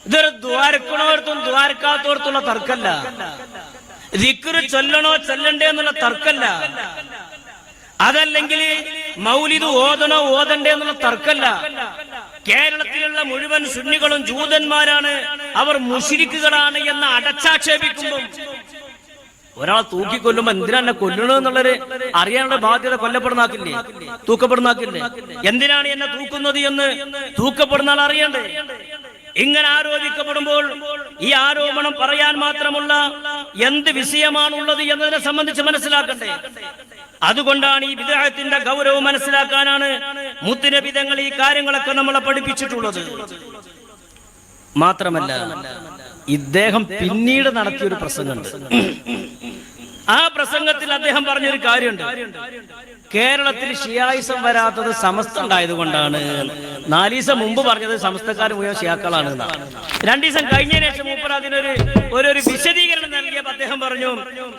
ഇതൊരു ദ്വാരക്കണോർത്തും ദ്വാരക്കാത്തോർത്തുള്ള തർക്കല്ല, ദിക്ർ ചൊല്ലണോ ചൊല്ലണ്ടേ എന്നുള്ള തർക്കല്ല, അതല്ലെങ്കിൽ മൗലിദ് ഓതണോ ഓതണ്ടേ എന്നുള്ള തർക്കല്ല. കേരളത്തിലുള്ള മുഴുവൻ സുന്നികളും ജൂതന്മാരാണ്, അവർ മുശ്രിക്കുകളാണ് എന്ന് അടച്ചാക്ഷേപിക്കുമ്പോൾ ഒരാൾ തൂക്കിക്കൊല്ലുമ്പോ എന്തിനാ എന്നെ കൊല്ലണമെന്നുള്ളൊരു അറിയാനുള്ള ബാധ്യത കൊല്ലപ്പെടുന്നാക്കില്ലേ, തൂക്കപ്പെടുന്നാക്കില്ലേ? എന്തിനാണ് എന്നെ തൂക്കുന്നത് എന്ന് തൂക്കപ്പെടുന്ന ആൾ അറിയണ്ടേ? ഇങ്ങനെ ആരോപിക്കപ്പെടുമ്പോൾ ഈ ആരോപണം പറയാൻ മാത്രമുള്ള എന്ത് വിഷയമാണുള്ളത് എന്നതിനെ സംബന്ധിച്ച് മനസ്സിലാക്കണ്ടേ? അതുകൊണ്ടാണ് ഈ ബിദ്അത്തിന്റെ ഗൗരവം മനസ്സിലാക്കാനാണ് മുത്തുനബി തങ്ങൾ ഈ കാര്യങ്ങളൊക്കെ നമ്മളെ പഠിപ്പിച്ചിട്ടുള്ളത്. മാത്രമല്ല, ഇദ്ദേഹം പിന്നീട് നടത്തിയൊരു പ്രസംഗമുണ്ട്. ആ പ്രസംഗത്തിൽ അദ്ദേഹം പറഞ്ഞൊരു കാര്യമുണ്ട്, കേരളത്തിൽ ഷിയായിസം വരാത്തത് സമസ്ത ഉണ്ടായതുകൊണ്ടാണ്. 4 ദിവസം മുമ്പ് പറഞ്ഞത് സമസ്തക്കാർ മുഴുവൻ ഷിയാക്കളാണ്. 2 ദിവസം കഴിഞ്ഞതിന് ശേഷം മൂപ്പർ അതിനൊരു വിശദീകരണം നൽകിയപ്പോൾ അദ്ദേഹം പറഞ്ഞു,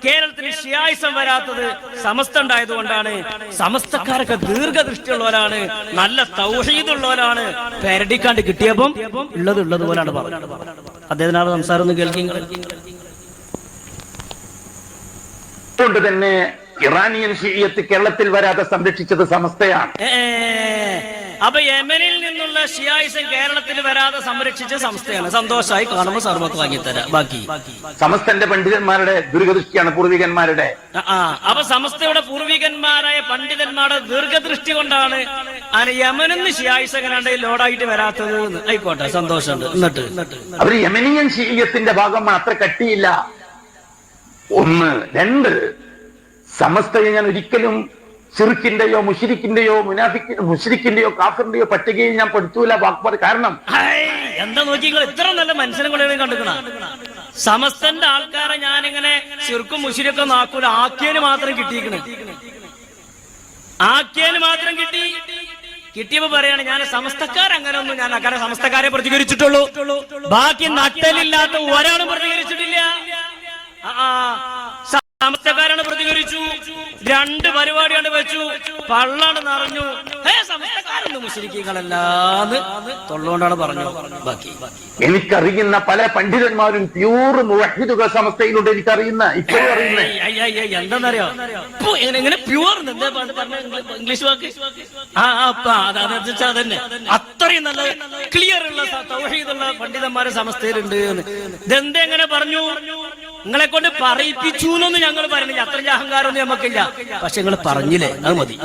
കേരളത്തിൽ ഷിയായിസം വരാത്തത് സമസ്ത ഉണ്ടായതുകൊണ്ടാണ്. സമസ്തക്കാരൊക്കെ ദീർഘദൃഷ്ടിയുള്ളവരാണ്, നല്ല തൗഹീദുള്ളവരാണ്. പെരടിക്കാണ്ട് കിട്ടിയപ്പം ഉള്ളത് പോലാണ് പറഞ്ഞത്. അദ്ദേഹത്തിനാണ് സംസാരം ഒന്ന് കേൾക്കുക. കൊണ്ട് തന്നെ ഇറാനിയൻ ഷിയത്ത് കേരളത്തിൽ വരാതെ സംരക്ഷിച്ചത് സമസ്തയാണ്. അപ്പൊ യമനിൽ നിന്നുള്ള ഷിയായിസം കേരളത്തിൽ വരാതെ സംരക്ഷിച്ച സംസ്ഥയാണ്. സന്തോഷമായി കാണുമ്പോൾ സർവത്ത് വാങ്ങിത്തരാം. ബാക്കി സമസ്തന്റെ പണ്ഡിതന്മാരുടെ ദീർഘദൃഷ്ടിയാണ്, പൂർവികന്മാരുടെ. അപ്പൊ സമസ്തയുടെ പൂർവികന്മാരായ പണ്ഡിതന്മാരുടെ ദീർഘദൃഷ്ടി കൊണ്ടാണ് യമനിൽ നിന്ന് ഷിയായിസം കണ്ടാണ്ട് ലോഡായിട്ട് വരാത്തത്. ആയിക്കോട്ടെ, സന്തോഷമുണ്ട്. എന്നിട്ട് അവർ യമനിയൻ ഷിയത്തിന്റെ ഭാഗമാണ്, അത്ര കട്ടിയില്ല. 1, 2 സമസ്തയെ ഞാൻ ഒരിക്കലും ശിർക്കിന്റെയോ മുശ്രിക്കിന്റെയോ കാഫിറിന്റെയോ പട്ടികയിൽ ഞാൻ പെടുത്തൂല. കാരണം എന്താ നോക്കി ഇത്ര നല്ല മനുഷ്യനെ കണ്ടുക്കണ സമസ്തന്റെ ആൾക്കാരെ ഞാനിങ്ങനെ ശിർക്കും മുശ്രിക്കും നാക്കൂല. ആക്കിയന് മാത്രം കിട്ടിയിരിക്കണേ, ആക്കിയന് മാത്രം കിട്ടിയപ്പോ പറയാണ് ഞാൻ സമസ്തക്കാരങ്ങനെ ഒന്നും ഞാൻ അങ്ങനെ സമസ്തക്കാരെ പ്രതികരിച്ചിട്ടുള്ളൂ, ബാക്കി നട്ടലില്ലാത്ത ഒരാളും പ്രതികരിച്ചിട്ടില്ല. സമസ്തക്കാരാണ് പ്രതികരിച്ചു. 2 പരിപാടിയാണ് വെച്ചു, പള്ളാണ് നിറഞ്ഞു. സമസ്തക്കാരൊന്നും മുശ്രിക്കുകളല്ലാന്ന് തൊള്ളുകൊണ്ടാണ് പറഞ്ഞു. ബാക്കി എനിക്കറിയുന്ന പല പണ്ഡിതന്മാരും പ്യൂർ മുവഹിദുകൾ സമസ്തയിലുണ്ട്. എനിക്കറിയുന്ന ഇപ്പോഴും അറിയുന്ന എന്താന്നറിയോ, എങ്ങനെ പ്യൂർ ഇംഗ്ലീഷ് വാക്ക് അതന്നെ അത്രയും നല്ല ക്ലിയർ ഉള്ള തൗഹീദുള്ള പണ്ഡിതന്മാരെ സമസ്തയിലുണ്ട്. ഇതെന്തെങ്ങനെ പറഞ്ഞു? നിങ്ങളെ കൊണ്ട് പറയിപ്പിച്ചു എന്നൊന്നും ഞങ്ങൾ പറയുന്നില്ല, അത്ര അഹങ്കാരമൊന്നും നമുക്കില്ല. പക്ഷെ നിങ്ങൾ പറഞ്ഞില്ലേ, അത് മതി.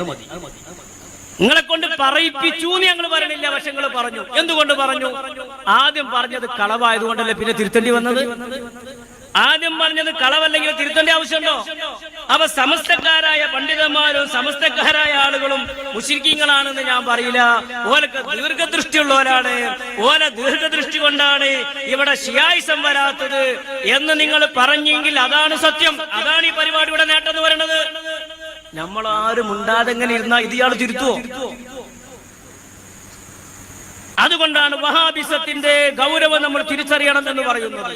നിങ്ങളെ കൊണ്ട് പറയിപ്പിച്ചു എന്ന് ഞങ്ങൾ പറയണില്ല, പക്ഷെ നിങ്ങൾ പറഞ്ഞു. എന്തുകൊണ്ട് പറഞ്ഞു? ആദ്യം പറഞ്ഞത് കളവായതുകൊണ്ടല്ലേ പിന്നെ തിരുത്തേണ്ടി വന്നത്? ആദ്യം പറഞ്ഞത് കളവല്ലെങ്കിൽ തിരുത്തേണ്ട ആവശ്യമുണ്ടോ? അപ്പൊ സമസ്തക്കാരായ പണ്ഡിതന്മാരും സമസ്തക്കാരായ ആളുകളും മുശ്രിക്കീങ്ങളാണെന്ന് ഞാൻ പറയില്ല. ഓലൊക്കെ ദീർഘദൃഷ്ടിയുള്ളവരാണ്. ഓല ദീർഘദൃഷ്ടി കൊണ്ടാണ് ഇവിടെ ഷിയായിസം വരാത്തത് എന്ന് നിങ്ങൾ പറഞ്ഞെങ്കിൽ അതാണ് സത്യം. അതാണ് ഈ പരിപാടിയുടെ നേട്ടം എന്ന് പറയുന്നത്. നമ്മളാരും ഉണ്ടാതെങ്ങനെ ഇരുന്നാ ഇയാൾ തിരുത്തുവോ? അതുകൊണ്ടാണ് വഹാബിസത്തിന്റെ ഗൗരവം നമ്മൾ തിരിച്ചറിയണം എന്ന് പറയുന്നത്.